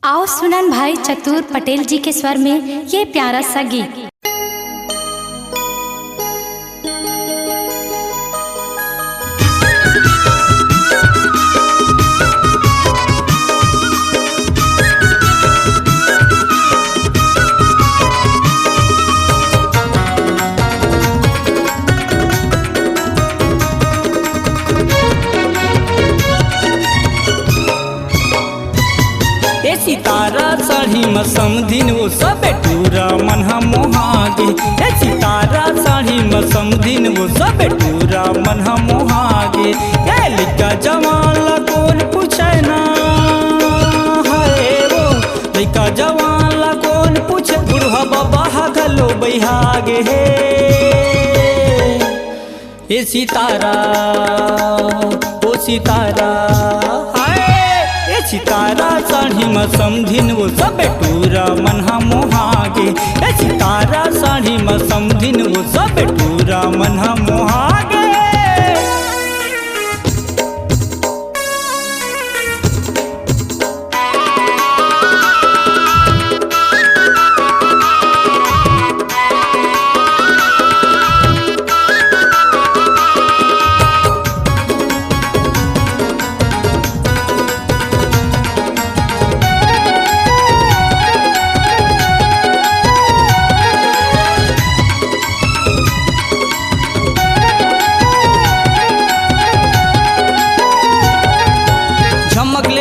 आओ सुनन भाई चतुर पटेल जी के स्वर में ये प्यारा सा गीत। सितारा साढ़ी में समधिन वो सब टूरा मन हम मोहागे। सितारा साढ़ी में समधिन वो सब टूरा मन हम मोहागे। लिका जवान ला कौन पूछे ना है वो लिका जवान ला कौन पूछे बुढ़ा बाबा गलो बहागे हे। ये सितारा ओ सितारा सितारा साढ़ी में समधिन वो सब टूरा मन हम मोहागे। सितारा साढ़ी में समधिन वो सब टूरा मन हम मोहागे।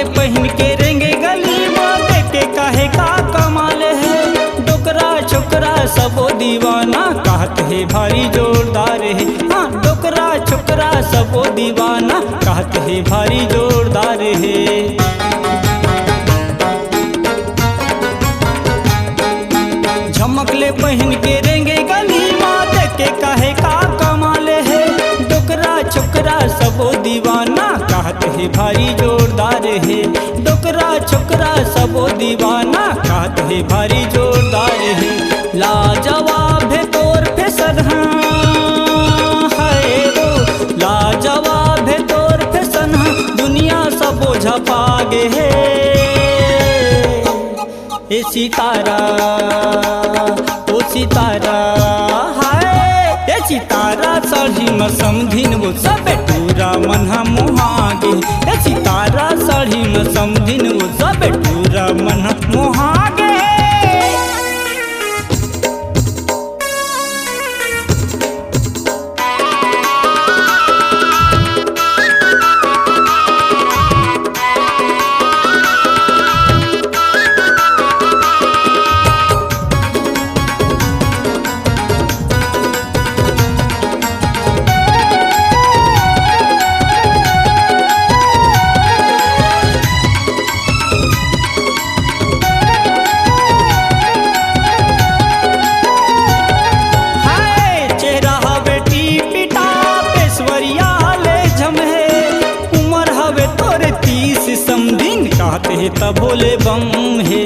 पहन के रेंगे गली में देखे काहे का कमाल है। डोकरा छोकरा सबो दीवाना कहत है भारी जोरदार है। हाँ डोकरा छोकरा सबो दीवाना कहत है भारी जोरदार है। झमकले पहन के रेंगे गली में देखे काहे का कमाल है। डोकरा छोकरा सबो दीवाना कहत है भारी जोरदार है। डोकरा छोकरा सबो दीवाना कहत है भारी जोरदार है। लाजवाब है तोर फैशन है वो लाजवाब है तोर फैशन दुनिया सबो झपागे है। ए सितारा ओ सितारा है सितारा साढ़ी में समधिन वो सब टूरा मन हम मोहागे। सितारा साढ़ी में समधिन वो सब टूरा मन हम मोहागे। कहते है तब बोले बम है।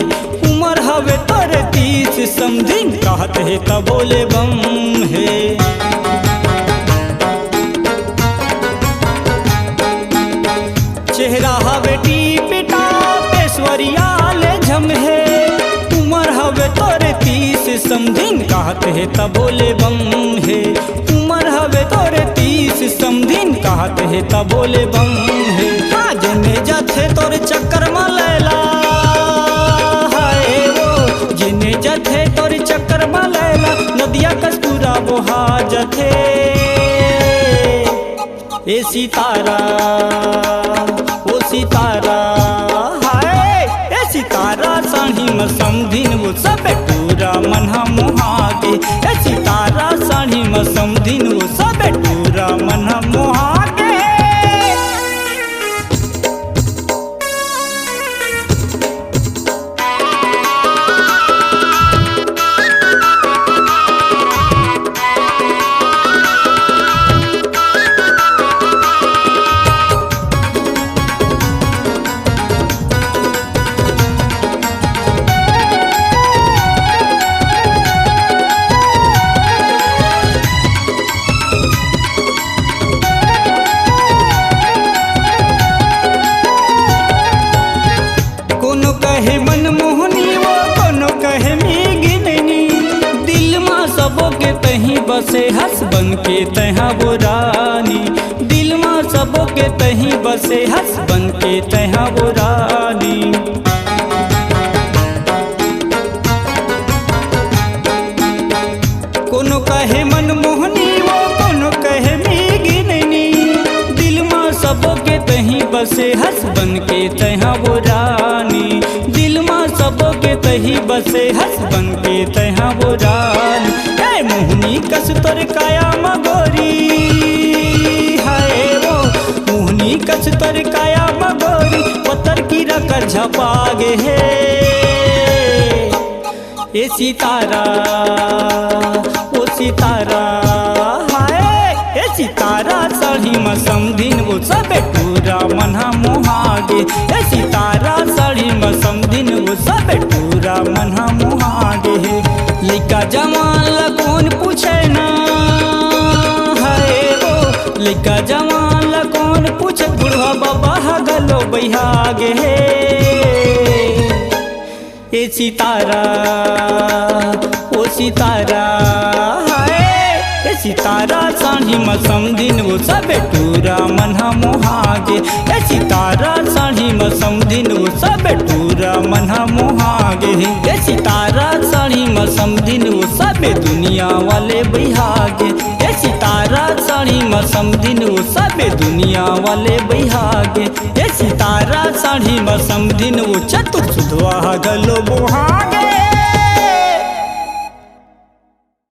उमर हवे तोरे 30 समधिन कहते है तब बोले बम है। चेहरा हवे टीपिटा पेशवरिया ले झम है। उमर हवे तोरे 30 समधिन कहते है तब बोले बम है। उमर हवे तोरे 30 समधिन कहते है तब बोले बम है। जने जथे तोर चक्कर में लैला है वो जिने जथे तोर चक्कर में लैला नदिया कस्तूरा बोहा जथे। ए सितारा ओ सितारा है ए सितारा साढ़ी में समधिन वो सब टूरा मन हम मोहागे। ए सितारा साढ़ी में समधिन वो सब टूरा मन हम मोहागे। के तही बसे हंस बन के तहा वो रानी, दिल में सबो के तही बसे हंस बन के तहा वो रानी। कोनो कहे मनमोहनी वो कोनो कहे मेघिनी, दिल में सबो के तही बसे हंस बन के तहा वो रानी, दिल में सबो के तही बसे हंस बन के तहा वो रानी। ए मोहनी कस तोर काया मगोरी, हाय वो मोहनी कस तोर काया मगोरी, पत्थर की रकर झपागे है ए सितारा ओ सितारा, हाय ए सितारा साड़ी में समधिन वो सब पूरा मना मोहागे, ए सितारा साड़ी में समधिन वो सब पूरा मना मोहागे। लइका जवान कौन पूछे ना, हाय वो लइका जवान कौन पूछे, बुढ़वा बाबा गलो बहागे ए सितारा ओ सितारा, हाय ए सितारा साड़ी में समधिन वो सब टूरा मना मोहागे, ए सितारा साड़ी में समधिन वो सब टूरा मना मोहागे, ए सितारा साड़ी में समधिन वो सब दुनिया वाले बिहागे, ए सितारा साड़ी में समधिन वो सब दुनिया वाले बिहागे, ए सितारा साड़ी में समधिन वो चतुर सुधवा गलो बुहागे।